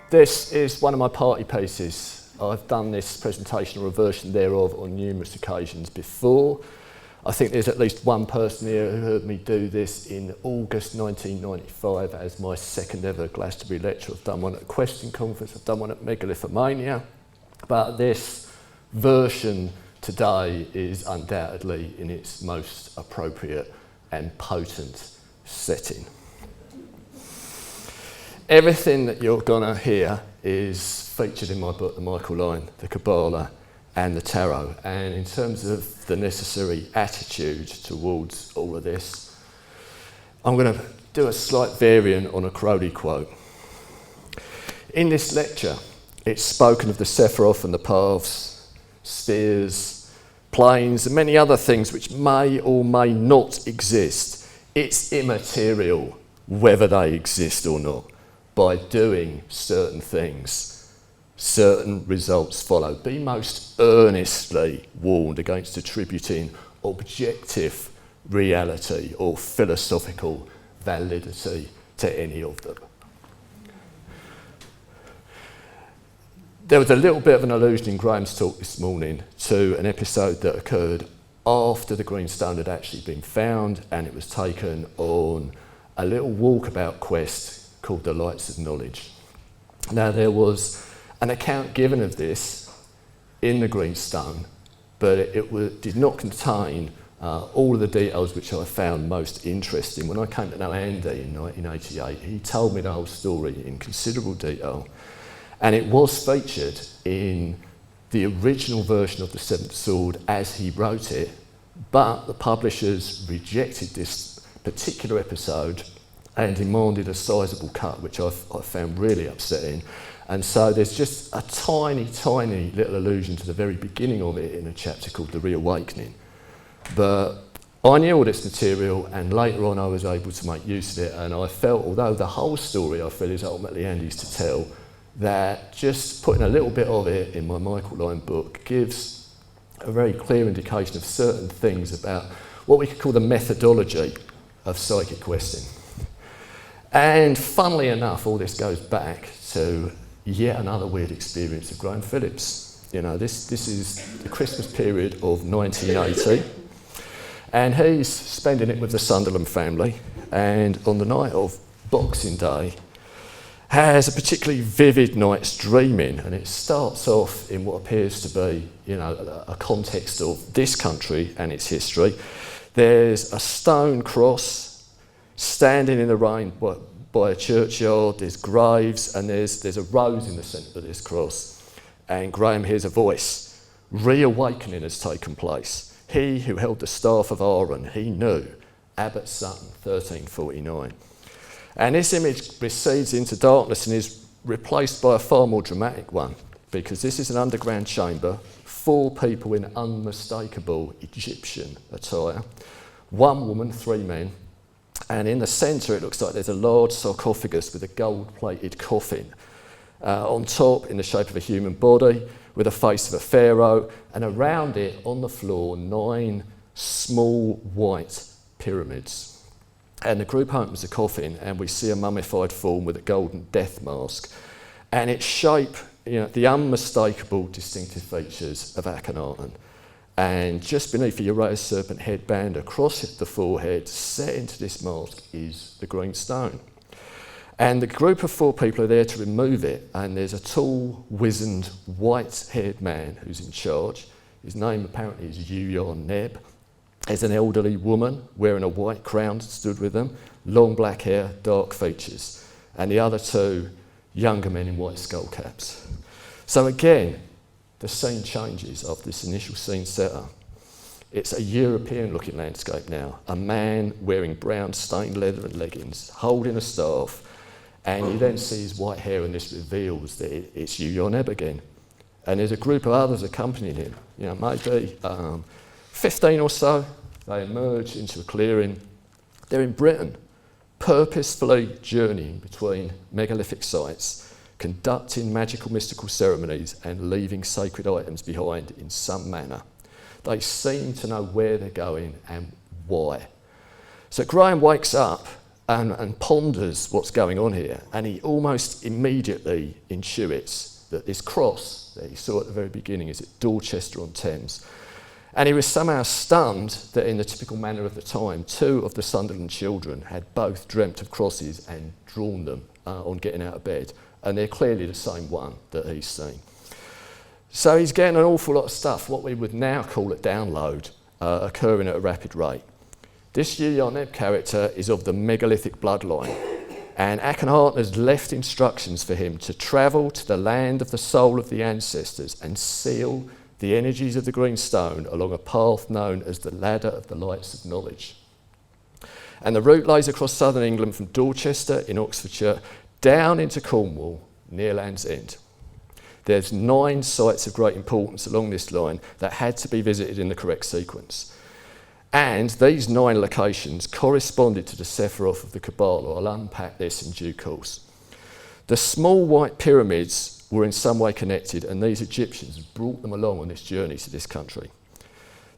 This is one of my party pieces. I've done this presentation or a version thereof on numerous occasions before. I think there's at least one person here who heard me do this in August 1995 as my second ever Glastonbury lecture. I've done one at a Weston conference, I've done one at Megalithomania, but this version today is undoubtedly in its most appropriate and potent setting. Everything that you're going to hear is featured in my book, The Michael Line, the Kabbalah and the Tarot. And in terms of the necessary attitude towards all of this, I'm going to do a slight variant on a Crowley quote. In this lecture, it's spoken of the Sephiroth and the paths, spheres, planes, and many other things which may or may not exist. It's immaterial whether they exist or not. By doing certain things, certain results follow. Be most earnestly warned against attributing objective reality or philosophical validity to any of them. There was a little bit of an allusion in Graham's talk this morning to an episode that occurred after the green stone had actually been found, and it was taken on a little walkabout quest called the Lights of Knowledge. Now, there was an account given of this in the green stone, but it did not contain all of the details which I found most interesting. When I came to know Andy in 1988, he told me the whole story in considerable detail, and it was featured in the original version of The Seventh Sword as he wrote it, but the publishers rejected this particular episode and demanded a sizable cut, which I found really upsetting. And so there's just a tiny, tiny little allusion to the very beginning of it in a chapter called The Reawakening. But I knew all this material, and later on I was able to make use of it, and I felt, although the whole story I feel is ultimately Andy's to tell, that just putting a little bit of it in my Michael Line book gives a very clear indication of certain things about what we could call the methodology of psychic questing. And funnily enough, all this goes back to yet another weird experience of Graham Phillips. You know, this is the Christmas period of 1980, and he's spending it with the Sunderland family, and on the night of Boxing Day, has a particularly vivid night's dreaming, and it starts off in what appears to be, you know, a context of this country and its history. There's a stone cross standing in the rain by a churchyard, there's graves, and there's a rose in the centre of this cross. And Graham hears a voice. Reawakening has taken place. He who held the staff of Aaron, he knew. Abbot Sutton, 1349. And this image recedes into darkness and is replaced by a far more dramatic one, because this is an underground chamber, 4 people in unmistakable Egyptian attire, 1 woman, 3 men, and in the centre it looks like there's a large sarcophagus with a gold-plated coffin on top in the shape of a human body with the face of a pharaoh, and around it on the floor 9 small white pyramids. And the group opens the coffin and we see a mummified form with a golden death mask, and its shape, you know, the unmistakable distinctive features of Akhenaten. And just beneath the Uraeus serpent headband, across the forehead, set into this mask, is the green stone. And the group of 4 people are there to remove it, and there's a tall, wizened, white-haired man who's in charge. His name apparently is Yuyon Neb. There's an elderly woman wearing a white crown stood with them, long black hair, dark features, and the other 2 younger men in white skull caps. So again, the scene changes after this initial scene setter. It's a European-looking landscape now. A man wearing brown stained leather and leggings, holding a staff, and you then see his white hair, and this reveals that it's Yuyon Neb again. And there's a group of others accompanying him, you know, maybe 15 or so. They emerge into a clearing. They're in Britain, purposefully journeying between megalithic sites, conducting magical mystical ceremonies and leaving sacred items behind in some manner. They seem to know where they're going and why. So Graham wakes up and ponders what's going on here, and he almost immediately intuits that this cross that he saw at the very beginning is at Dorchester on Thames. And he was somehow stunned that in the typical manner of the time, 2 of the Sunderland children had both dreamt of crosses and drawn them on getting out of bed, and they're clearly the same one that he's seen. So he's getting an awful lot of stuff, what we would now call a download, occurring at a rapid rate. This Yu-Yarneb character is of the megalithic bloodline, and Akhenaten has left instructions for him to travel to the land of the soul of the ancestors and seal the energies of the green stone along a path known as the ladder of the lights of knowledge. And the route lays across southern England from Dorchester in Oxfordshire down into Cornwall near Land's End. There's 9 sites of great importance along this line that had to be visited in the correct sequence. And these 9 locations corresponded to the Sephiroth of the Kabbalah. I'll unpack this in due course. The small white pyramids were in some way connected, and these Egyptians brought them along on this journey to this country.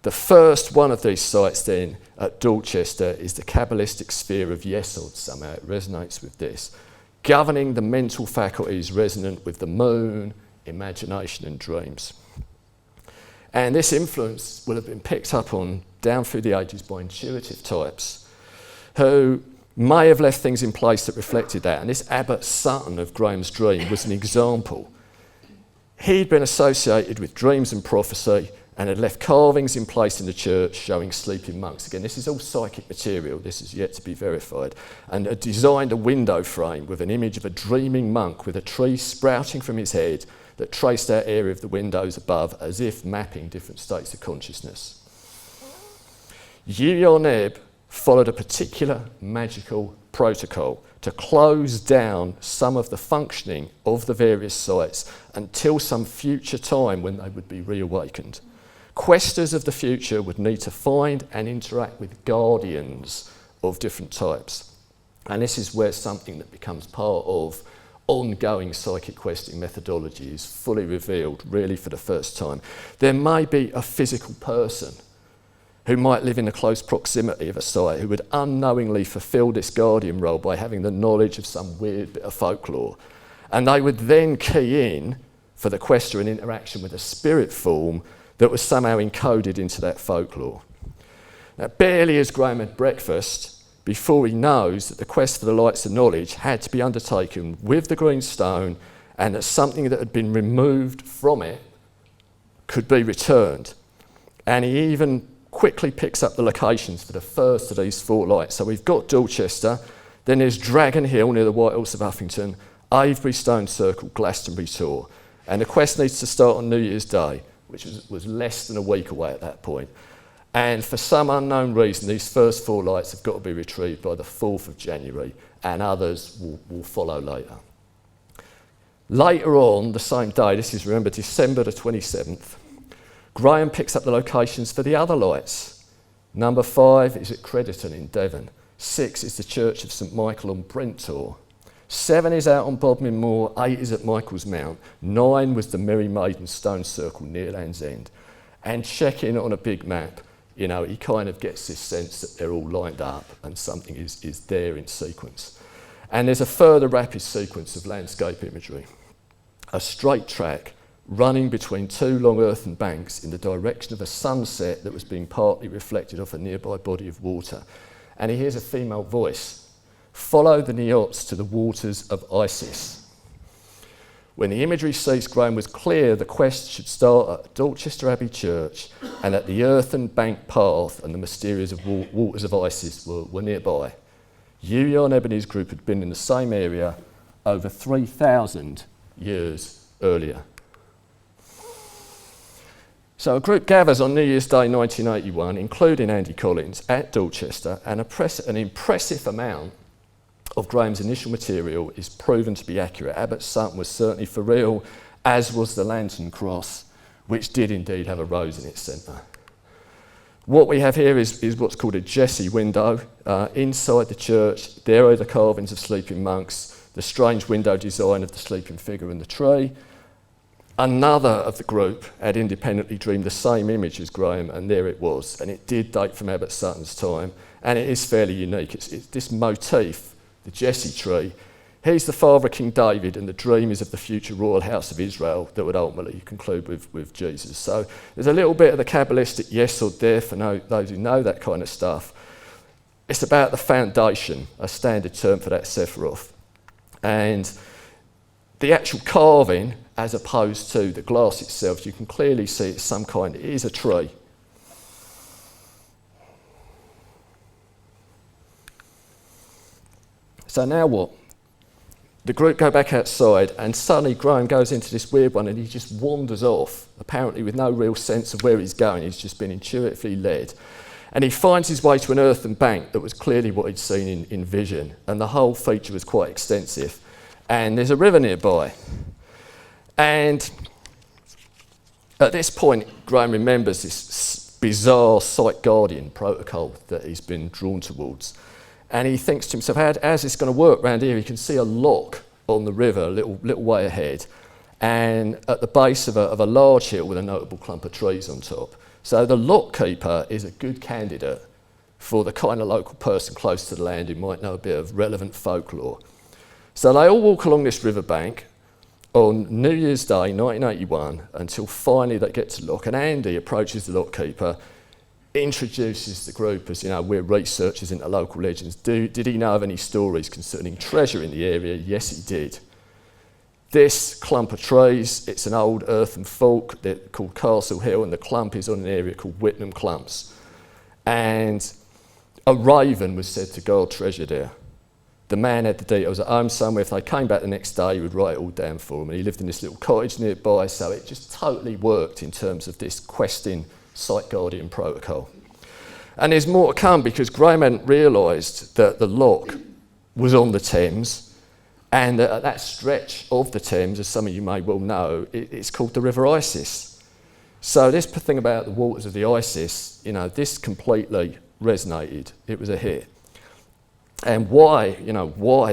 The first one of these sites then at Dorchester is the Kabbalistic sphere of Yesod. Somehow it resonates with this, governing the mental faculties resonant with the moon, imagination and dreams. And this influence will have been picked up on down through the ages by intuitive types who may have left things in place that reflected that. And this Abbot Sutton of Graham's dream was an example. He'd been associated with dreams and prophecy and had left carvings in place in the church showing sleeping monks. Again, this is all psychic material, this is yet to be verified. And had designed a window frame with an image of a dreaming monk with a tree sprouting from his head that traced out area of the windows above as if mapping different states of consciousness. Yu-Yarneb followed a particular magical protocol to close down some of the functioning of the various sites until some future time when they would be reawakened. Questers of the future would need to find and interact with guardians of different types. And this is where something that becomes part of ongoing psychic questing methodology is fully revealed, really for the first time. There may be a physical person who might live in the close proximity of a site who would unknowingly fulfil this guardian role by having the knowledge of some weird bit of folklore. And they would then key in for the quester in interaction with a spirit form that was somehow encoded into that folklore. Now, barely has Graham had breakfast before he knows that the quest for the lights of knowledge had to be undertaken with the green stone, and that something that had been removed from it could be returned. And he even quickly picks up the locations for the first of these 4 lights. So we've got Dorchester, then there's Dragon Hill near the White Horse of Uffington, Avebury Stone Circle, Glastonbury Tor. And the quest needs to start on New Year's Day, which was less than a week away at that point. And for some unknown reason, these first 4 lights have got to be retrieved by the 4th of January, and others will follow later. Later on, the same day, this is, remember, December the 27th, Graham picks up the locations for the other lights. Number 5 is at Crediton in Devon. 6 is the Church of St Michael on Brenttor. 7 is out on Bodmin Moor. 8 is at Michael's Mount. 9 was the Merry Maiden Stone Circle near Land's End. And checking on a big map, you know, he kind of gets this sense that they're all lined up and something is there in sequence. And there's a further rapid sequence of landscape imagery. A straight track running between 2 long earthen banks in the direction of a sunset that was being partly reflected off a nearby body of water. And he hears a female voice, "Follow the Neots to the waters of Isis." When the imagery ceased, Graham was clear the quest should start at Dorchester Abbey Church and that the earthen bank path and the mysterious waters of Isis were nearby. Yu-Yarneb and his group had been in the same area over 3,000 years earlier. So a group gathers on New Year's Day 1981, including Andy Collins, at Dorchester, and an impressive amount of Graham's initial material is proven to be accurate. Abbot Sutton was certainly for real, as was the lantern cross, which did indeed have a rose in its centre. What we have here is what's called a Jesse window. Inside the church, there are the carvings of sleeping monks, the strange window design of the sleeping figure and the tree. Another of the group had independently dreamed the same image as Graham, and there it was. And it did date from Abbot Sutton's time, and it is fairly unique. It's this motif, the Jesse tree. He's the father of King David, and the dream is of the future royal house of Israel that would ultimately conclude with Jesus. So there's a little bit of the Kabbalistic yesod there for those who know that kind of stuff. It's about the foundation, a standard term for that Sephiroth. And the actual carving, as opposed to the glass itself, you can clearly see it's some kind, it is a tree. So now what? The group go back outside, and suddenly Graham goes into this weird one, and he just wanders off, apparently with no real sense of where he's going. He's just been intuitively led. And he finds his way to an earthen bank that was clearly what he'd seen in vision, and the whole feature was quite extensive. And there's a river nearby. And at this point, Graham remembers this bizarre sight guardian protocol that he's been drawn towards. And he thinks to himself, how's this going to work around here? He can see a lock on the river a little way ahead, and at the base of a large hill with a notable clump of trees on top. So the lock keeper is a good candidate for the kind of local person close to the land who might know a bit of relevant folklore. So they all walk along this riverbank on New Year's Day 1981 until finally they get to the lock, and Andy approaches the lock keeper, introduces the group as, we're researchers into local legends. Did he know of any stories concerning treasure in the area? Yes, he did. This clump of trees, it's an old earthen fork called Castle Hill, and the clump is on an area called Whitnam Clumps. And a raven was said to guard treasure there. The man had the details at home somewhere. If they came back the next day, he would write it all down for them. And he lived in this little cottage nearby, so it just totally worked in terms of this questing sight guardian protocol. And there's more to come, because Graham hadn't realised that the lock was on the Thames, and at that stretch of the Thames, as some of you may well know, it's called the River Isis. So this thing about the waters of the Isis, this completely resonated. It was a hit. And why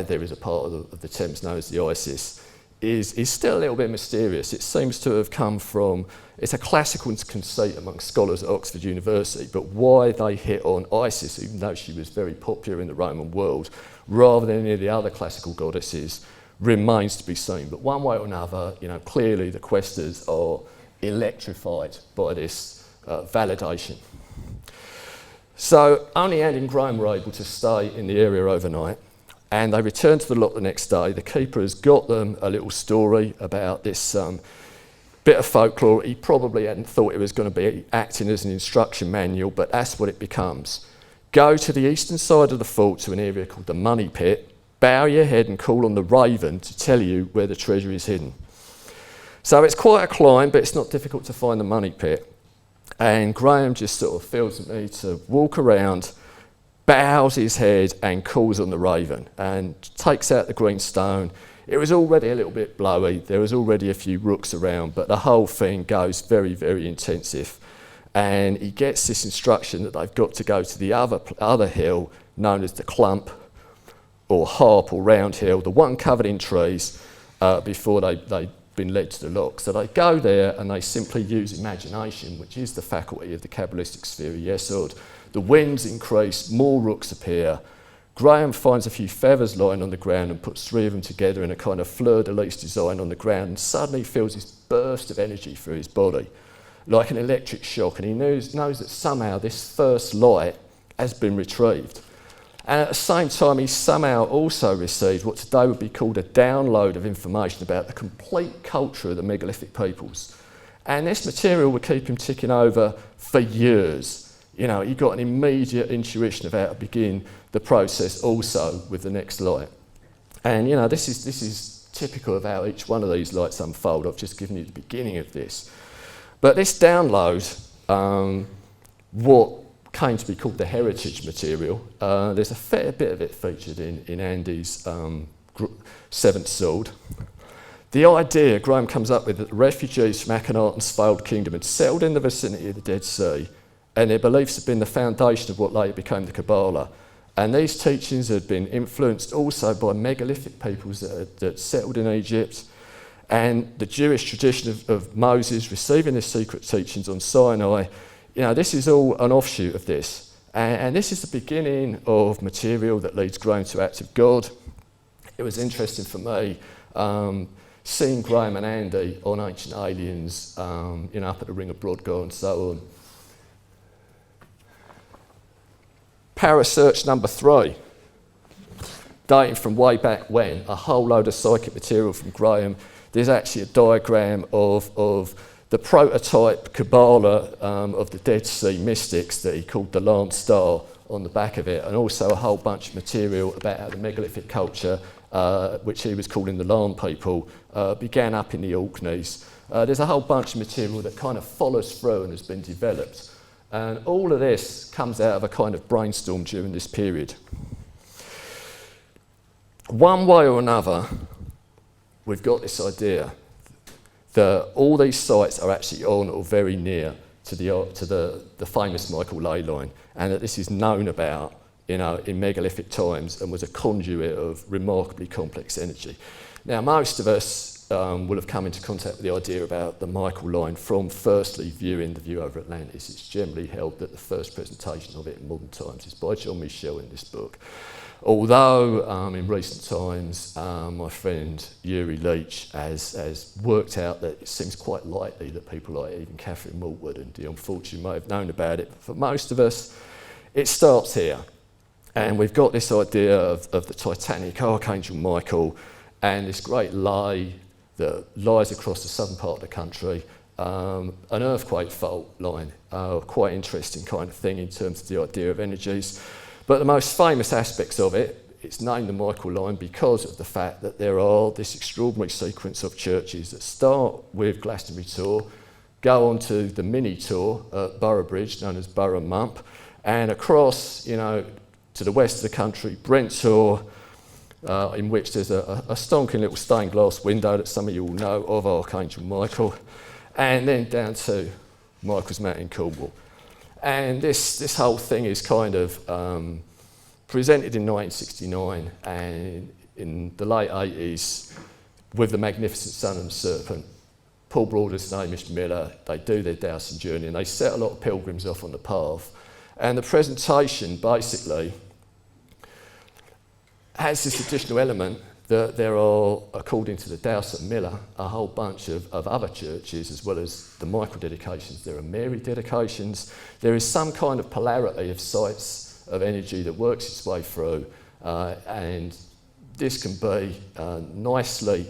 there is a part of the Thames known as the Isis is still a little bit mysterious. It seems to have come from, it's a classical conceit among scholars at Oxford University, but why they hit on Isis, even though she was very popular in the Roman world, rather than any of the other classical goddesses, remains to be seen. But one way or another, clearly the questers are electrified by this validation. So only Andy and Graham were able to stay in the area overnight, and they returned to the lock the next day. The keeper has got them a little story about this bit of folklore. He probably hadn't thought it was going to be acting as an instruction manual, but that's what it becomes. Go to the eastern side of the fort to an area called the Money Pit, bow your head and call on the raven to tell you where the treasure is hidden. So it's quite a climb, but it's not difficult to find the Money Pit. And Graham just sort of feels me to walk around, bows his head and calls on the raven, and takes out the green stone. It was already a little bit blowy, there was already a few rooks around, but the whole thing goes very, very intensive. And he gets this instruction that they've got to go to the other hill, known as the Clump, or Harp, or Round Hill, the one covered in trees, before they'd been led to the lock. So they go there and they simply use imagination, which is the faculty of the Kabbalistic sphere of Yesod. The winds increase, more rooks appear. Graham finds a few feathers lying on the ground and puts three of them together in a kind of fleur-de-lis design on the ground, and suddenly feels this burst of energy through his body, like an electric shock, and he knows that somehow this first light has been retrieved. And at the same time, he somehow also received what today would be called a download of information about the complete culture of the megalithic peoples. And this material would keep him ticking over for years. He got an immediate intuition of how to begin the process also with the next light. And this is typical of how each one of these lights unfold. I've just given you the beginning of this. But this download, what came to be called the heritage material, there's a fair bit of it featured in Andy's Seventh Sword. The idea Graham comes up with that the refugees from Akhenaten's failed kingdom had settled in the vicinity of the Dead Sea, and their beliefs had been the foundation of what later became the Kabbalah. And these teachings had been influenced also by megalithic peoples that settled in Egypt. and the Jewish tradition of Moses receiving his secret teachings on Sinai, this is all an offshoot of this. And this is the beginning of material that leads Graham to act of God. It was interesting for me seeing Graham and Andy on Ancient Aliens, up at the Ring of Brodgar and so on. Parasearch number 3, dating from way back when, a whole load of psychic material from Graham. There's actually a diagram of the prototype Kabbalah of the Dead Sea mystics that he called the Lance Star on the back of it, and also a whole bunch of material about how the megalithic culture, which he was calling the Lan people, began up in the Orkneys. There's a whole bunch of material that kind of follows through and has been developed. And all of this comes out of a kind of brainstorm during this period. One way or another, we've got this idea that all these sites are actually on or very near to the famous Michael ley line, and that this is known about in megalithic times and was a conduit of remarkably complex energy. Now, most of us will have come into contact with the idea about the Michael line from firstly viewing the view over Atlantis. It's generally held that the first presentation of it in modern times is by John Michel in this book. Although in recent times my friend Yuri Leach has worked out that it seems quite likely that people like even Catherine Maltwood and Dion Fortune may have known about it. But for most of us, it starts here. And we've got this idea of the Titanic Archangel Michael and this great ley that lies across the southern part of the country, an earthquake fault line, quite interesting kind of thing in terms of the idea of energies. But the most famous aspects of it, it's named the Michael line because of the fact that there are this extraordinary sequence of churches that start with Glastonbury Tor, go on to the mini Tor at Boroughbridge, known as Borough Mump, and across, to the west of the country, Brent Tor, in which there's a stonking little stained glass window that some of you will know of Archangel Michael, and then down to Michael's Mount in Cornwall. And this whole thing is kind of presented in 1969, and in the late 80s, with the Magnificent Sun and the Serpent, Paul Broadus and Hamish Miller, they do their dowsing journey, and they set a lot of pilgrims off on the path. And the presentation, basically, has this additional element that there are, according to the Dowser and Miller, a whole bunch of other churches, as well as the Michael dedications. There are Mary dedications. There is some kind of polarity of sites of energy that works its way through, and this can be nicely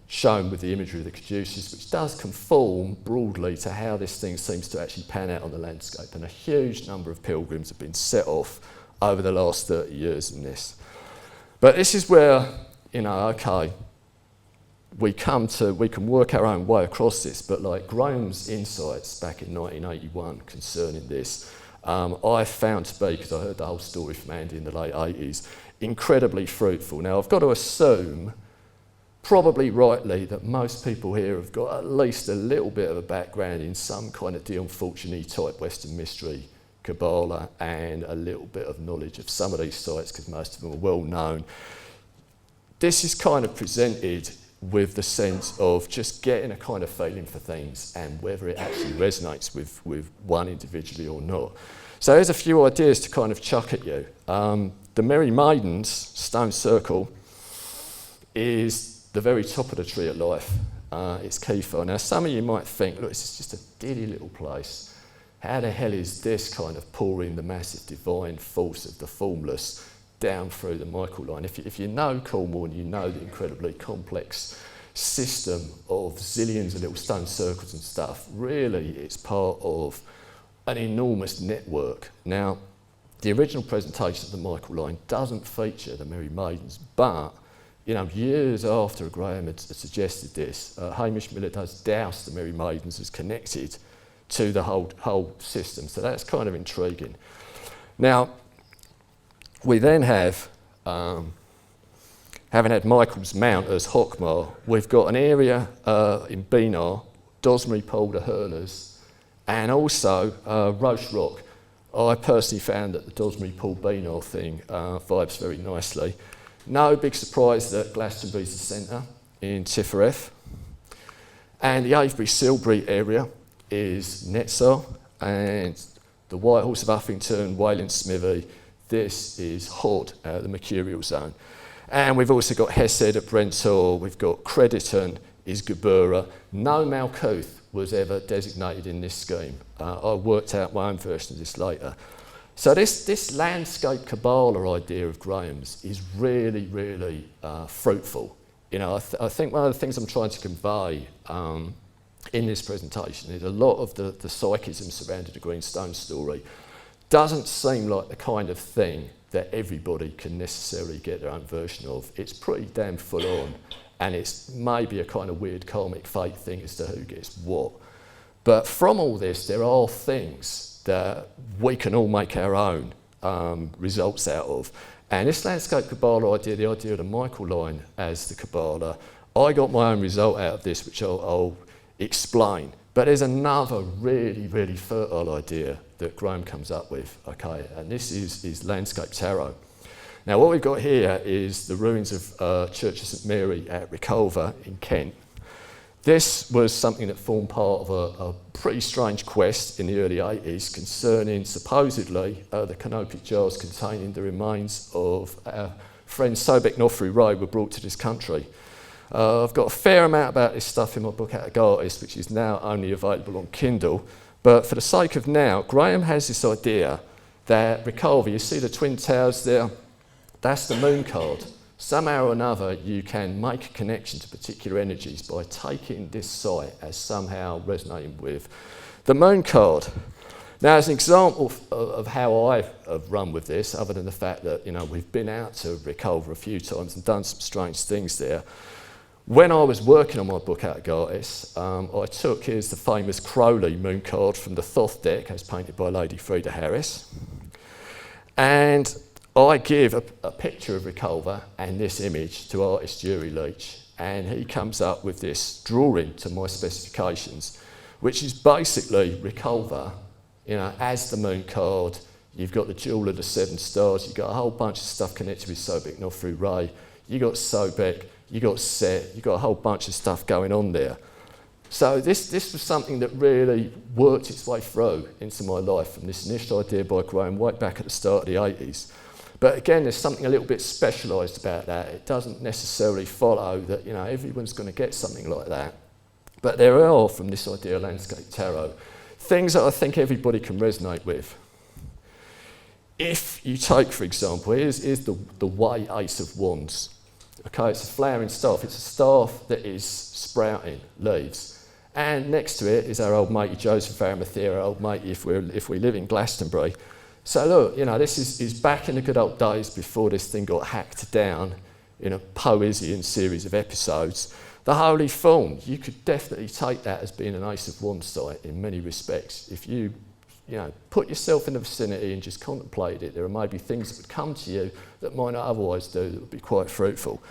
shown with the imagery of the caduceus, which does conform broadly to how this thing seems to actually pan out on the landscape. And a huge number of pilgrims have been set off over the last 30 years in this. But this is where, we can work our own way across this, but like Graham's insights back in 1981 concerning this, I found to be, because I heard the whole story from Andy in the late 80s, incredibly fruitful. Now, I've got to assume, probably rightly, that most people here have got at least a little bit of a background in some kind of Dion Fortuny type Western mystery, Kabbalah, and a little bit of knowledge of some of these sites, because most of them are well known. This is kind of presented with the sense of just getting a kind of feeling for things and whether it actually resonates with one individually or not. So there's a few ideas to kind of chuck at you. The Merry Maidens stone circle is the very top of the Tree of Life. It's Kiefer. Now, some of you might think, look, this is just a diddy little place. How the hell is this kind of pouring the massive divine force of the formless down through the Michael line? If you know Cornwall and you know the incredibly complex system of zillions of little stone circles and stuff, really it's part of an enormous network. Now, the original presentation of the Michael line doesn't feature the Merry Maidens, but years after Graham had suggested this, Hamish Miller does douse the Merry Maidens as connected to the whole system. So that's kind of intriguing. Now, we then have, having had Michael's Mount as Hockmar, we've got an area in Benar, Dosmery Pool, the Hurlers, and also Roche Rock. I personally found that the Dosmery Pool Benar thing vibes very nicely. No big surprise that Glastonbury's the centre. in Tifereth. And the Avebury-Silbury area is Netzar, and the White Horse of Uffington, Wayland Smithy, this is Hod out of the Mercurial zone. And we've also got Hesed at Brentor, we've got Crediton is Geburah. No Malkuth was ever designated in this scheme. I worked out my own version of this later. So this landscape Kabbalah idea of Graham's is really, really fruitful. You know, I think one of the things I'm trying to convey in this presentation is a lot of the psychism surrounding the Greenstone story doesn't seem like the kind of thing that everybody can necessarily get their own version of. It's pretty damn full on, and it's maybe a kind of weird karmic fate thing as to who gets what. But from all this, there are things that we can all make our own results out of. And this landscape Kabbalah idea, the idea of the Michael line as the Kabbalah, I got my own result out of this, which I'll explain. But there's another really, really fertile idea that Graham comes up with, okay, and this is landscape tarot. Now what we've got here is the ruins of Church of St Mary at Reculver in Kent. This was something that formed part of a pretty strange quest in the early 80s concerning supposedly the canopic jars containing the remains of our friend Sobek Nofru Ray were brought to this country. I've got a fair amount about this stuff in my book Organised, which is now only available on Kindle, but for the sake of now, Graham has this idea that Reculver, you see the twin towers there, that's the moon card. Somehow or another, you can make a connection to particular energies by taking this site as somehow resonating with the moon card. Now, as an example of how I have run with this, other than the fact that, you know, we've been out to Reculver a few times and done some strange things there, when I was working on my book Out of Goddess, I took, here's the famous Crowley moon card from the Thoth deck as painted by Lady Frida Harris. And I give a picture of Reculver and this image to artist Yuri Leach, and he comes up with this drawing to my specifications, which is basically Reculver, you know, as the moon card. You've got the jewel of the 7 stars, you've got a whole bunch of stuff connected with Sobek Nofru Ray, you've got Sobek, you got Set, you got a whole bunch of stuff going on there. So this was something that really worked its way through into my life from this initial idea by Graham right back at the start of the 80s. But again, there's something a little bit specialised about that. It doesn't necessarily follow that, you know, everyone's going to get something like that. But there are, from this idea of landscape tarot, things that I think everybody can resonate with. If you take, for example, here's the Way Ace of Wands. Okay, it's a flowering staff. It's a staff that is sprouting leaves. And next to it is our old matey Joseph Arimathea, our old matey if we live in Glastonbury. So look, you know, this is back in the good old days before this thing got hacked down in a Poesian series of episodes. The Holy Thorn, you could definitely take that as being an Ace of Wands site in many respects. If you put yourself in the vicinity and just contemplated it, there are maybe things that would come to you that might not otherwise do that would be quite fruitful.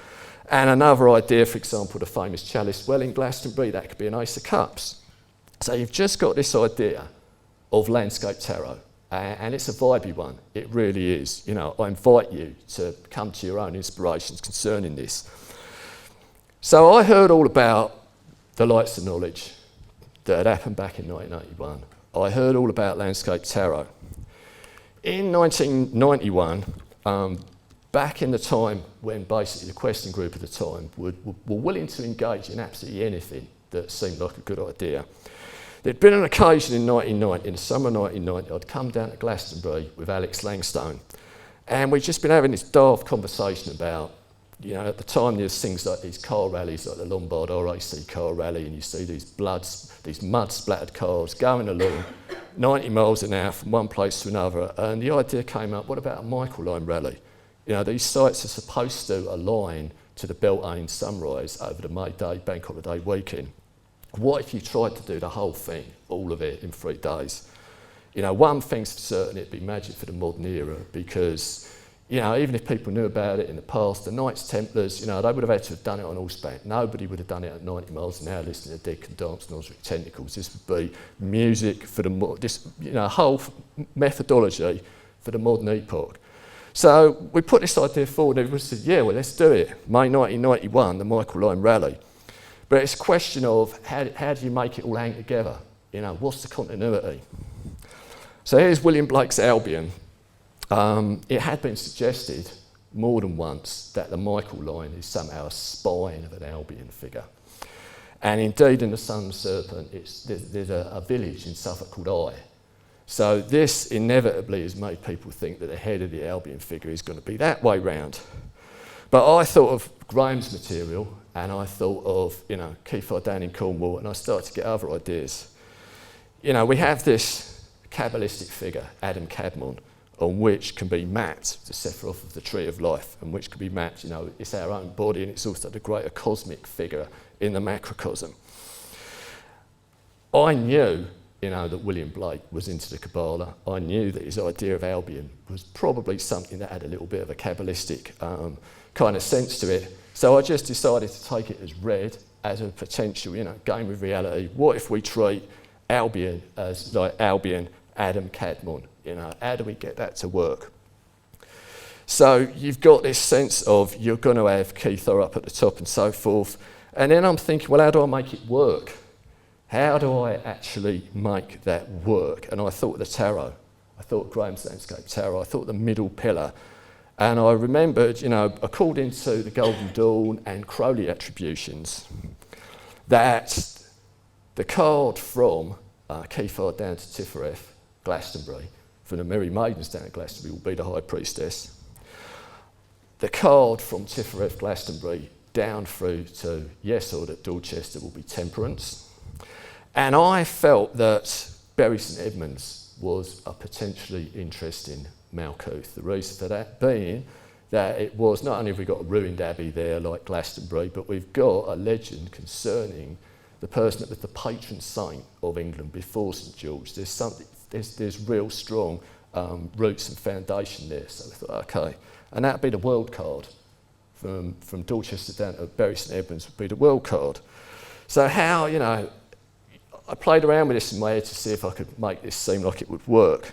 And another idea, for example, the famous chalice well in Glastonbury, that could be an Ace of Cups. So you've just got this idea of landscape tarot, and it's a vibey one, it really is. You know, I invite you to come to your own inspirations concerning this. So I heard all about the lights of knowledge that had happened back in 1981. I heard all about landscape tarot. In 1991, back in the time when basically the questing group at the time were willing to engage in absolutely anything that seemed like a good idea. There'd been an occasion in 1990, in the summer of 1990, I'd come down to Glastonbury with Alex Langstone, and we'd just been having this daft conversation about, you know, at the time there's things like these car rallies, like the Lombard RAC car rally, and you see these mud-splattered cars going along 90 miles an hour from one place to another, and the idea came up, what about a Michael Line rally? You know, these sites are supposed to align to the Beltane sunrise over the Mayday bank holiday weekend. What if you tried to do the whole thing, all of it, in 3 days? You know, one thing's for certain, it'd be magic for the modern era, because, you know, even if people knew about it in the past, the Knights Templars, you know, they would have had to have done it on horseback. Nobody would have done it at 90 miles an hour listening to Dead Can Dance and Osric Tentacles. This would be music for the, whole methodology for the modern epoch. So we put this idea forward and we said, yeah, well, let's do it. May 1991, the Michael Line Rally. But it's a question of how do you make it all hang together? You know, what's the continuity? So here's William Blake's Albion. It had been suggested more than once that the Michael line is somehow a spine of an Albion figure. And indeed in the Sun Serpent, there's a village in Suffolk called Eye. So this inevitably has made people think that the head of the Albion figure is going to be that way round. But I thought of Graham's material, and I thought of, you know, Keith down in Cornwall, and I started to get other ideas. You know, we have this Kabbalistic figure, Akhenaten, on which can be mapped the Sephiroth of the Tree of Life, and which can be mapped, you know, it's our own body, and it's also the greater cosmic figure in the macrocosm. I knew, you know, that William Blake was into the Kabbalah. I knew that his idea of Albion was probably something that had a little bit of a Kabbalistic kind of sense to it. So I just decided to take it as read, as a potential, you know, game with reality. What if we treat Albion as like Albion, Adam, Cadmon? You know, how do we get that to work? So you've got this sense of you're going to have Keithor up at the top and so forth. And then I'm thinking, well, how do I make it work? How do I actually make that work? And I thought of the tarot. I thought Graham's Landscape Tarot. I thought the middle pillar. And I remembered, you know, according to the Golden Dawn and Crowley attributions, that the card from Keithor down to Tifereth, Glastonbury, from the Merry Maidens down at Glastonbury will be the High Priestess. The card from Tifereth, Glastonbury, down through to Yesod at Dorchester will be Temperance. And I felt that Bury St Edmunds was a potentially interesting Malkuth. The reason for that being that it was, not only have we got a ruined abbey there like Glastonbury, but we've got a legend concerning the person that was the patron saint of England before St George. There's real strong roots and foundation there. So we thought, okay, and that'd be the world card. From Dorchester down to Bury St Edmunds would be the world card. So how, you know, I played around with this in my head to see if I could make this seem like it would work.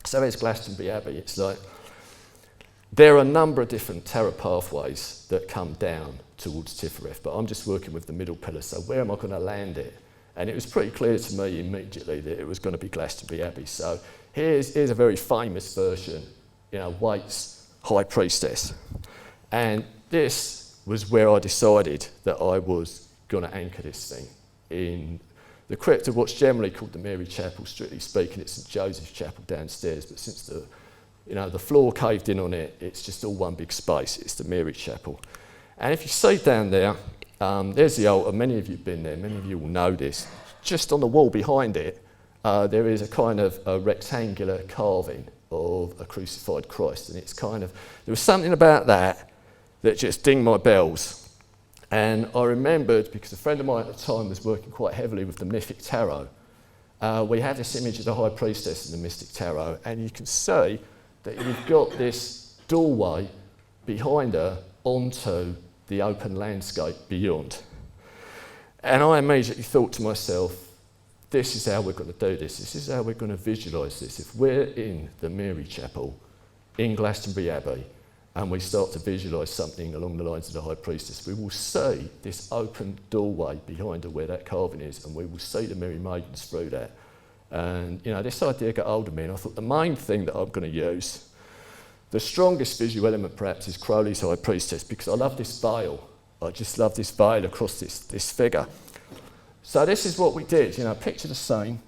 So there's Glastonbury Abbey. It's like, there are a number of different terror pathways that come down towards Tifereth, but I'm just working with the middle pillar, so where am I going to land it? And it was pretty clear to me immediately that it was going to be Glastonbury Abbey. So here's a very famous version, you know, Waite's High Priestess. And this was where I decided that I was going to anchor this thing in the crypt of what's generally called the Mary Chapel. Strictly speaking, it's St Joseph's Chapel downstairs, but since the floor caved in on it, it's just all one big space. It's the Mary Chapel. And if you see down there, there's the altar. Many of you have been there. Many of you will know this. Just on the wall behind it, there is a kind of a rectangular carving of a crucified Christ. And it's kind of, there was something about that just dinged my bells. And I remembered, because a friend of mine at the time was working quite heavily with the Mythic Tarot, we had this image of the High Priestess in the Mystic Tarot, and you can see that you've got this doorway behind her onto the open landscape beyond. And I immediately thought to myself, this is how we're going to do this. This is how we're going to visualise this. If we're in the Mary Chapel in Glastonbury Abbey, and we start to visualise something along the lines of the High Priestess, we will see this open doorway behind her where that carving is, and we will see the Merry Maidens through that. And, you know, this idea got hold of me, and I thought the main thing that I'm going to use, the strongest visual element perhaps, is Crowley's High Priestess, because I love this veil. I just love this veil across this figure. So this is what we did, you know, picture the scene.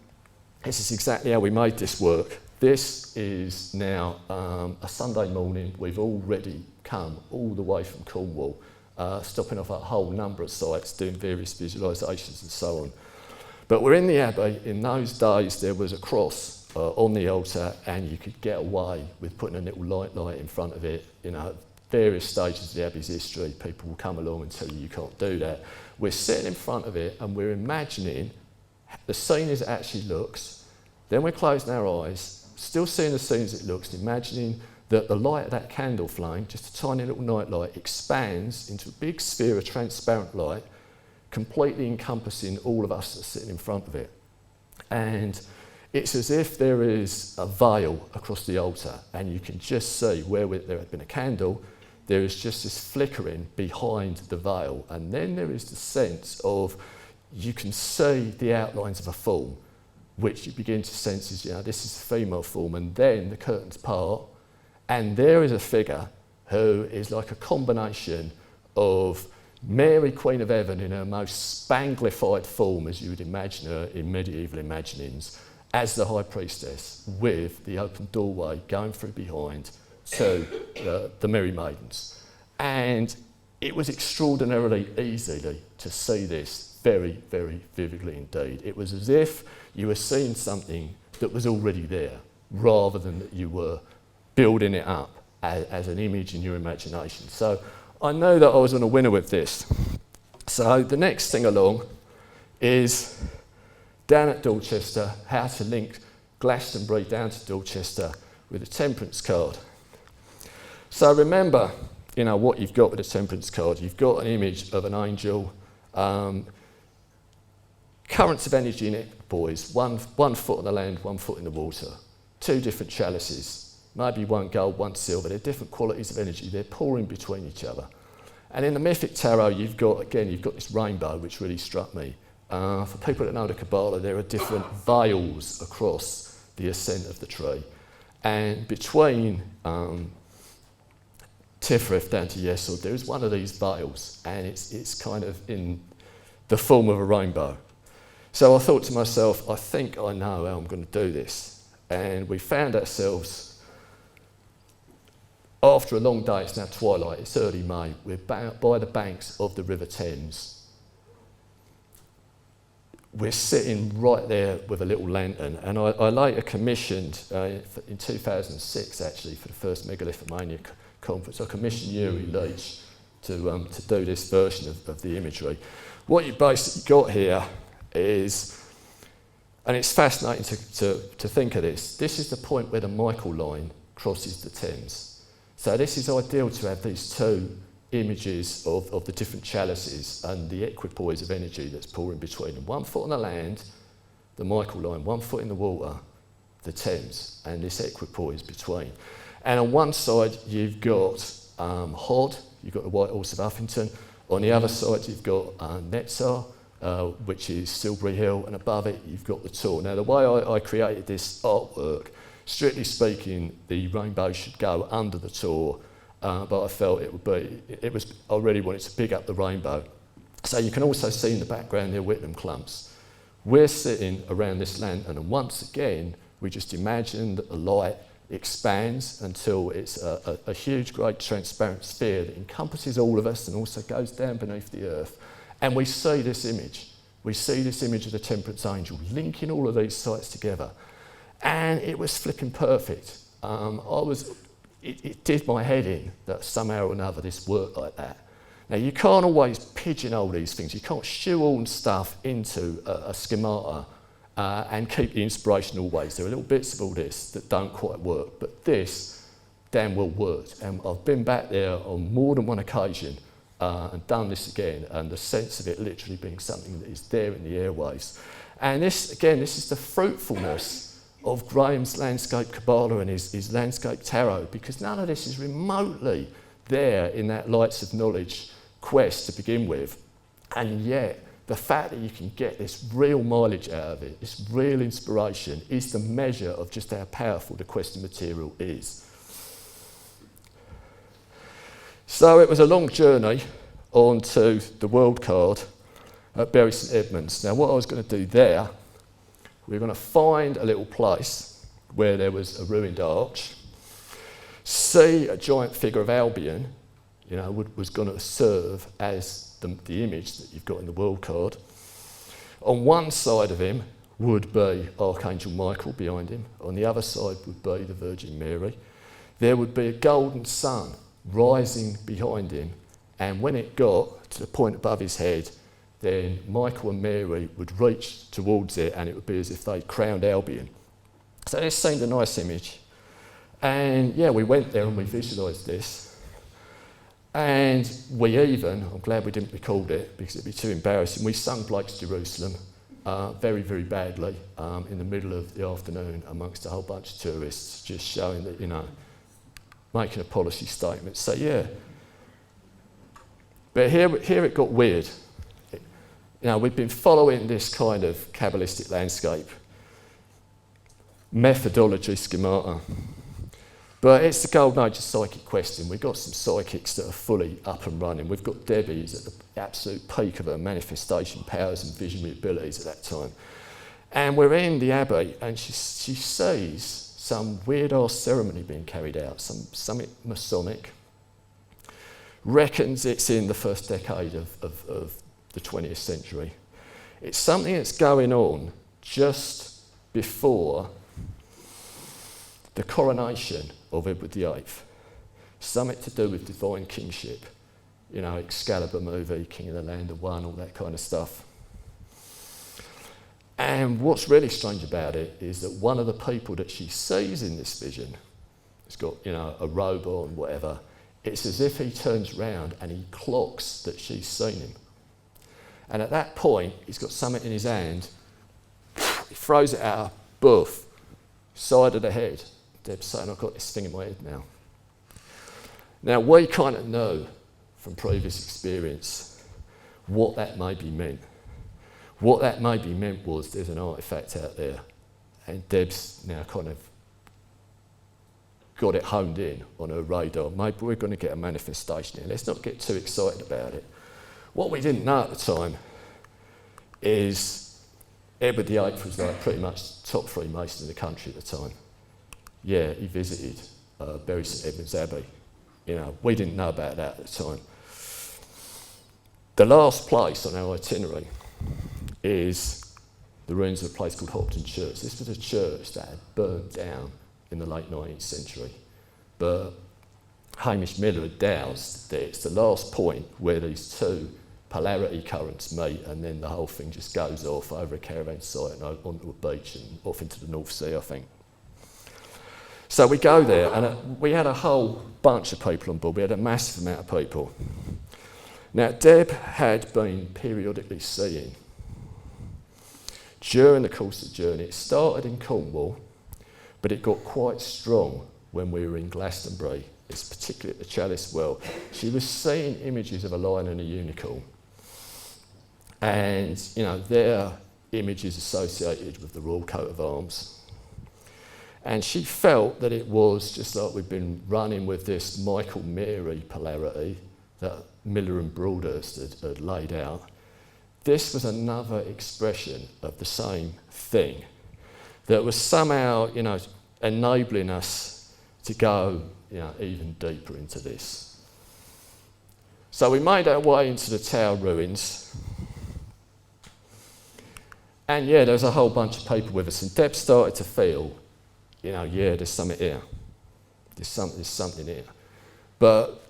This is exactly how we made this work. This is now a Sunday morning. We've already come all the way from Cornwall, stopping off at a whole number of sites, doing various visualisations and so on. But we're in the Abbey. In those days, there was a cross on the altar, and you could get away with putting a little light in front of it. You know, at various stages of the Abbey's history, people will come along and tell you can't do that. We're sitting in front of it, and we're imagining the scene as it actually looks. Then we're closing our eyes, still seeing the scene as it looks, and imagining that the light of that candle flame, just a tiny little night light, expands into a big sphere of transparent light, completely encompassing all of us that are sitting in front of it. And it's as if there is a veil across the altar, and you can just see where there had been a candle, there is just this flickering behind the veil, and then there is the sense of you can see the outlines of a form, which you begin to sense is, this is a female form, and then the curtains part, and there is a figure who is like a combination of Mary, Queen of Heaven, in her most spanglified form, as you would imagine her in medieval imaginings, as the High Priestess, with the open doorway going through behind to the Merry Maidens. And it was extraordinarily easy to see this very, very vividly indeed. It was as if you were seeing something that was already there, rather than that you were building it up as an image in your imagination. So I know that I was on a winner with this. So the next thing along is down at Dorchester, how to link Glastonbury down to Dorchester with a Temperance card. So remember, what you've got with a Temperance card. You've got an image of an angel, currents of energy in it, boys. One foot on the land, 1 foot in the water. 2 different chalices. Maybe one gold, one silver. They're different qualities of energy. They're pouring between each other. And in the Mythic Tarot, you've got this rainbow, which really struck me. For people that know the Kabbalah, there are different veils across the ascent of the tree. And between Tifrith down to Yesod, there is one of these veils, and it's kind of in the form of a rainbow. So I thought to myself, I think I know how I'm going to do this. And we found ourselves, after a long day, it's now twilight, it's early May, we're by the banks of the River Thames. We're sitting right there with a little lantern, and I later commissioned, in 2006 actually, for the first Megalithomania conference, I commissioned Yuri Leach to do this version of the imagery. What you basically got here is, and it's fascinating to think of this is the point where the Michael line crosses the Thames. So this is ideal to have these 2 images of the different chalices and the equipoise of energy that's pouring between them. 1 foot on the land, the Michael line, 1 foot in the water, the Thames, and this equipoise between. And on one side you've got Hod, you've got the White Horse of Uffington. On the other side you've got Netzar, which is Silbury Hill, and above it you've got the Tor. Now the way I created this artwork, strictly speaking, the rainbow should go under the Tor, but I felt I really wanted to big up the rainbow. So you can also see in the background here Whitlam clumps. We're sitting around this lantern, and once again, we just imagine that the light expands until it's a huge, great transparent sphere that encompasses all of us and also goes down beneath the earth. And we see this image. We see this image of the Temperance Angel linking all of these sites together. And it was flipping perfect. It did my head in that somehow or another this worked like that. Now you can't always pigeonhole these things. You can't shoehorn stuff into a schemata and keep the inspiration always. There are little bits of all this that don't quite work, but this damn well worked. And I've been back there on more than one occasion and done this again, and the sense of it literally being something that is there in the airwaves. And this is the fruitfulness of Graham's landscape Kabbalah and his landscape tarot, because none of this is remotely there in that Lights of Knowledge quest to begin with. And yet, the fact that you can get this real mileage out of it, this real inspiration, is the measure of just how powerful the question material is. So it was a long journey onto the world card at Bury St Edmunds. Now what I was going to do there, we were going to find a little place where there was a ruined arch, see a giant figure of Albion, was going to serve as the image that you've got in the world card. On one side of him would be Archangel Michael behind him. On the other side would be the Virgin Mary. There would be a golden sun rising behind him, and when it got to the point above his head, then Michael and Mary would reach towards it, and it would be as if they'd crowned Albion. So this seemed a nice image. And yeah, we went there and we visualised this. And I'm glad we didn't record it because it'd be too embarrassing, we sung Blake's Jerusalem. very, very badly in the middle of the afternoon amongst a whole bunch of tourists, just showing that, making a policy statement. So yeah. But here it got weird. We've been following this kind of Kabbalistic landscape, methodology, schemata. But it's the golden age of psychic questing. We've got some psychics that are fully up and running. We've got Debbie who's at the absolute peak of her manifestation powers and visionary abilities at that time. And we're in the Abbey and she sees some weird-ass ceremony being carried out, something Masonic. Reckons it's in the first decade of the 20th century. It's something that's going on just before the coronation of Edward VIII. Something to do with divine kingship. Excalibur movie, King of the Land of One, all that kind of stuff. And what's really strange about it is that one of the people that she sees in this vision has got, a robe on, whatever. It's as if he turns round and he clocks that she's seen him. And at that point, he's got something in his hand, he throws it at her, boof, side of the head. Deb's saying, I've got this thing in my head now. Now, we kind of know from previous experience what that maybe meant. What that maybe meant was there's an artefact out there, and Deb's now kind of got it honed in on her radar. Maybe we're going to get a manifestation here. Let's not get too excited about it. What we didn't know at the time is Edward VIII was like pretty much top Freemason in the country at the time. Yeah, he visited Bury St Edmund's Abbey. We didn't know about that at the time. The last place on our itinerary is the ruins of a place called Hopton Church. This was a church that had burned down in the late 19th century. But Hamish Miller had doused that it's the last point where these two polarity currents meet, and then the whole thing just goes off over a caravan site and onto a beach and off into the North Sea, I think. So we go there, and we had a whole bunch of people on board. We had a massive amount of people. Now, Deb had been periodically seeing, during the course of the journey, it started in Cornwall, but it got quite strong when we were in Glastonbury. It's particularly at the Chalice Well. She was seeing images of a lion and a unicorn. And, they're images associated with the Royal Coat of Arms. And she felt that it was just like we've been running with this Michael-Mary polarity that Miller and Broadhurst had laid out. This was another expression of the same thing that was somehow, enabling us to go, even deeper into this. So we made our way into the Tower ruins. And there was a whole bunch of people with us, and Deb started to feel, there's something here. There's something here. But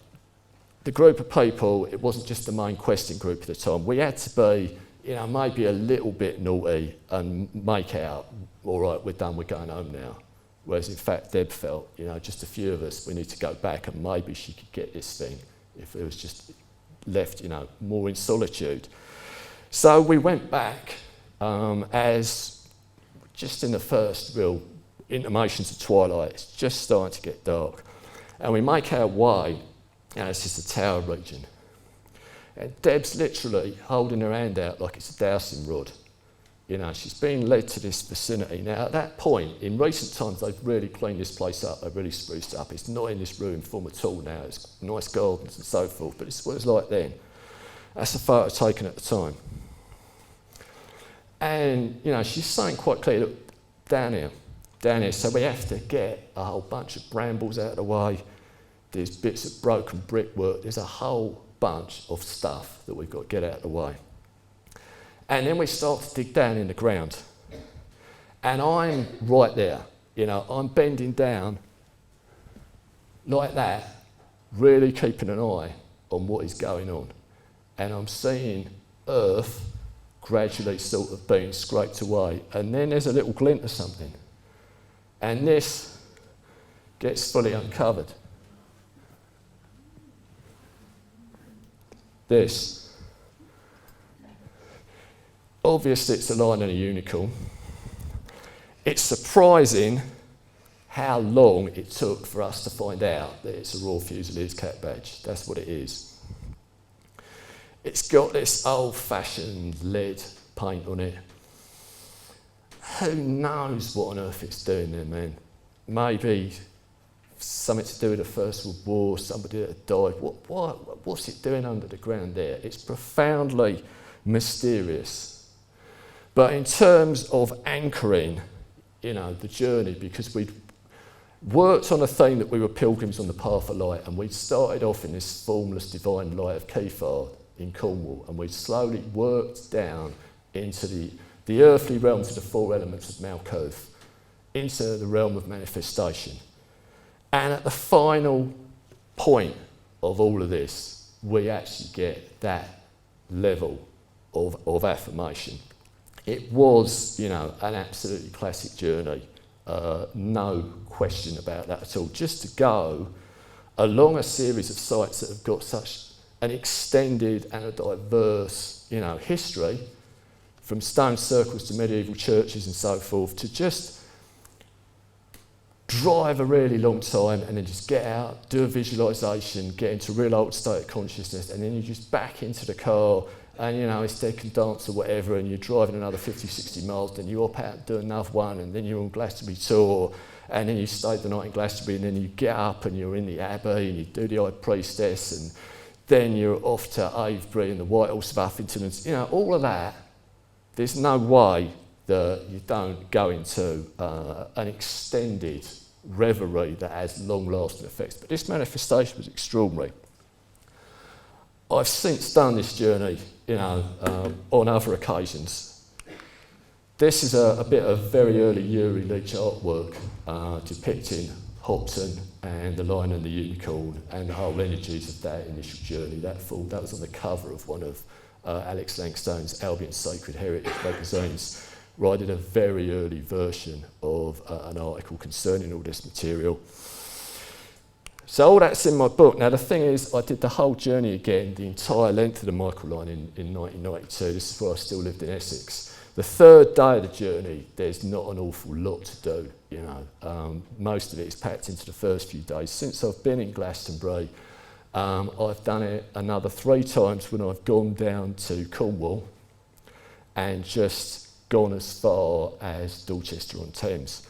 the group of people, it wasn't just the main questing group at the time. We had to be, maybe a little bit naughty and make out, all right, we're done, we're going home now. Whereas in fact, Deb felt, just a few of us, we need to go back, and maybe she could get this thing if it was just left, more in solitude. So we went back as just in the first real intimations of twilight. It's just starting to get dark. And we make our way, this is the Tower region. And Deb's literally holding her hand out like it's a dowsing rod. She's being led to this vicinity. Now, at that point, in recent times, they've really cleaned this place up. They've really spruced it up. It's not in this ruin form at all now. It's nice gardens and so forth, but it's what it's like then. That's a photo taken at the time. And, she's saying quite clearly, look, down here. So we have to get a whole bunch of brambles out of the way. There's bits of broken brickwork. There's a whole bunch of stuff that we've got to get out of the way. And then we start to dig down in the ground. And I'm right there. I'm bending down like that, really keeping an eye on what is going on. And I'm seeing earth gradually sort of being scraped away. And then there's a little glint of something. And this gets fully uncovered. This. obviously it's a lion and a unicorn. It's surprising how long it took for us to find out that it's a Royal Fusiliers cat badge. That's what it is. It's got this old-fashioned lead paint on it. Who knows what on earth it's doing there, man? Maybe something to do with the First World War, somebody that had died. What's it doing under the ground there? It's profoundly mysterious. But in terms of anchoring, the journey, because we'd worked on a theme that we were pilgrims on the path of light, and we'd started off in this formless divine light of Kefar in Cornwall, and we'd slowly worked down into the earthly realm, to the four elements of Malkuth, into the realm of manifestation. And at the final point of all of this, we actually get that level of affirmation. It was, an absolutely classic journey, no question about that at all. Just to go along a series of sites that have got such an extended and a diverse, history, from stone circles to medieval churches and so forth, to just drive a really long time and then just get out, do a visualisation, get into a real old state of consciousness, and then you're just back into the car and it's Dead Can Dance or whatever, and you're driving another 50, 60 miles, then you hop out and do another one, and then you're on Glastonbury tour, and then you stay the night in Glastonbury, and then you get up and you're in the Abbey and you do the High Priestess, and then you're off to Avebury and the White Horse of Uffington, and all of that. There's no way that you don't go into an extended reverie that has long-lasting effects. But this manifestation was extraordinary. I've since done this journey, on other occasions. This is a bit of very early Yuri Leach artwork depicting Hopton and the lion and the unicorn and the whole energies of that initial journey. That was on the cover of one of Alex Langstone's Albion Sacred Heritage magazines, where I did a very early version of an article concerning all this material. So all that's in my book. Now the thing is, I did the whole journey again, the entire length of the Michael line in 1992. This is where I still lived in Essex. The third day of the journey, there's not an awful lot to do, most of it is packed into the first few days. Since I've been in Glastonbury, I've done it another 3 times when I've gone down to Cornwall and just gone as far as Dorchester on Thames.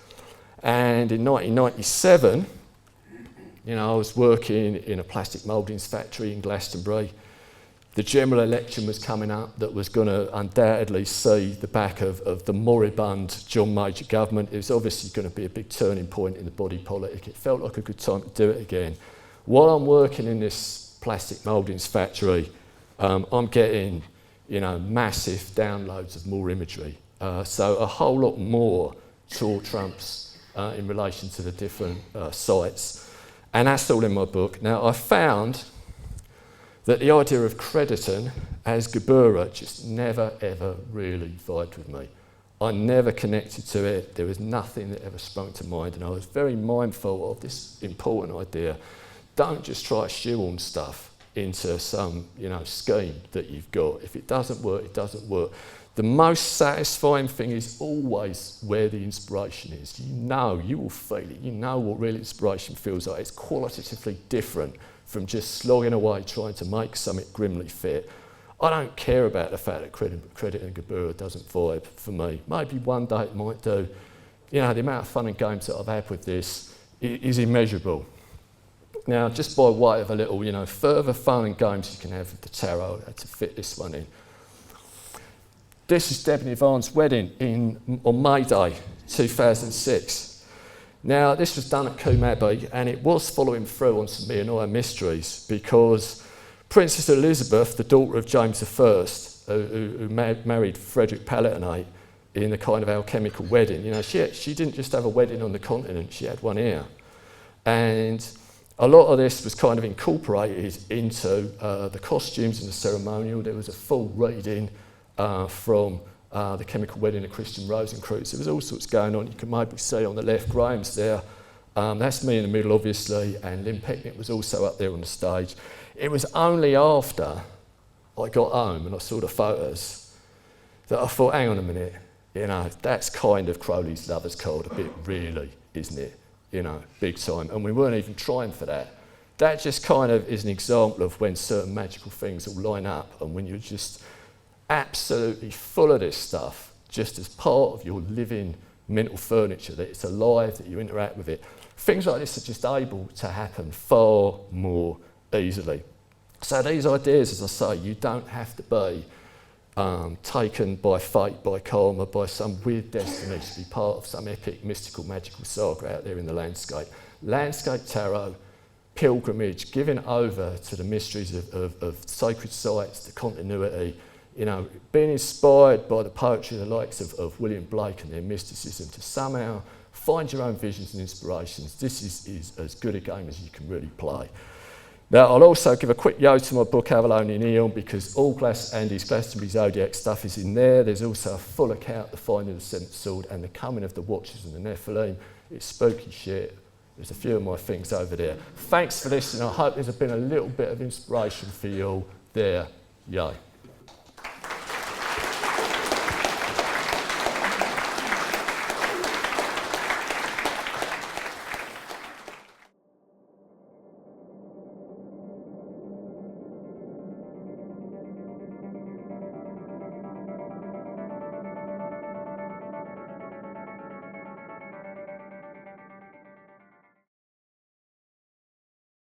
And in 1997, I was working in a plastic mouldings factory in Glastonbury. The general election was coming up that was going to undoubtedly see the back of the moribund John Major government. It was obviously going to be a big turning point in the body politic. It felt like a good time to do it again. While I'm working in this plastic mouldings factory, I'm getting, massive downloads of more imagery. So a whole lot more tour trumps in relation to the different sites. And that's all in my book. Now, I found that the idea of Akhenaten as Qabala just never, ever really vibed with me. I never connected to it. There was nothing that ever sprung to mind, and I was very mindful of this important idea. Don't just try to shoehorn stuff into some, scheme that you've got. If it doesn't work, it doesn't work. The most satisfying thing is always where the inspiration is. You will feel it. You know what real inspiration feels like. It's qualitatively different from just slogging away trying to make something grimly fit. I don't care about the fact that credit and Qabala doesn't vibe for me. Maybe one day it might do. The amount of fun and games that I've had with this is immeasurable. Now, just by way of a little, further fun and games you can have with the tarot, I had to fit this one in. This is Deb and Yvonne's wedding on Mayday 2006. Now, this was done at Coombe Abbey, and it was following through on some Mionai mysteries, because Princess Elizabeth, the daughter of James I, who married Frederick Palatinate in a kind of alchemical wedding, she didn't just have a wedding on the continent, she had one here. And a lot of this was kind of incorporated into the costumes and the ceremonial. There was a full reading from the Chemical Wedding of Christian Rosencreutz. There was all sorts going on. You can maybe see on the left, Graham's there. That's me in the middle, obviously, and Lynn Pecknick was also up there on the stage. It was only after I got home and I saw the photos that I thought, hang on a minute, you know, that's kind of Crowley's Lover's Card a bit, really, isn't it? You know, big time. And we weren't even trying for that. That just kind of is an example of when certain magical things all line up, and when you're just absolutely full of this stuff, just as part of your living mental furniture, that it's alive, that you interact with it. Things like this are just able to happen far more easily. So these ideas, as I say, you don't have to be taken by fate, by karma, by some weird destiny to be part of some epic, mystical, magical saga out there in the landscape. Landscape tarot, pilgrimage, giving over to the mysteries of sacred sites, the continuity, you know, being inspired by the poetry of the likes of William Blake and their mysticism to somehow find your own visions and inspirations. This is as good a game as you can really play. Now, I'll also give a quick yo to my book, Avalonian Eon, because all Andy's Glastonbury Zodiac stuff is in there. There's also a full account of the finding of the Seventh Sword and the coming of the Watchers and the Nephilim. It's spooky shit. There's a few of my things over there. Thanks for listening. I hope there's been a little bit of inspiration for you all there. Yo.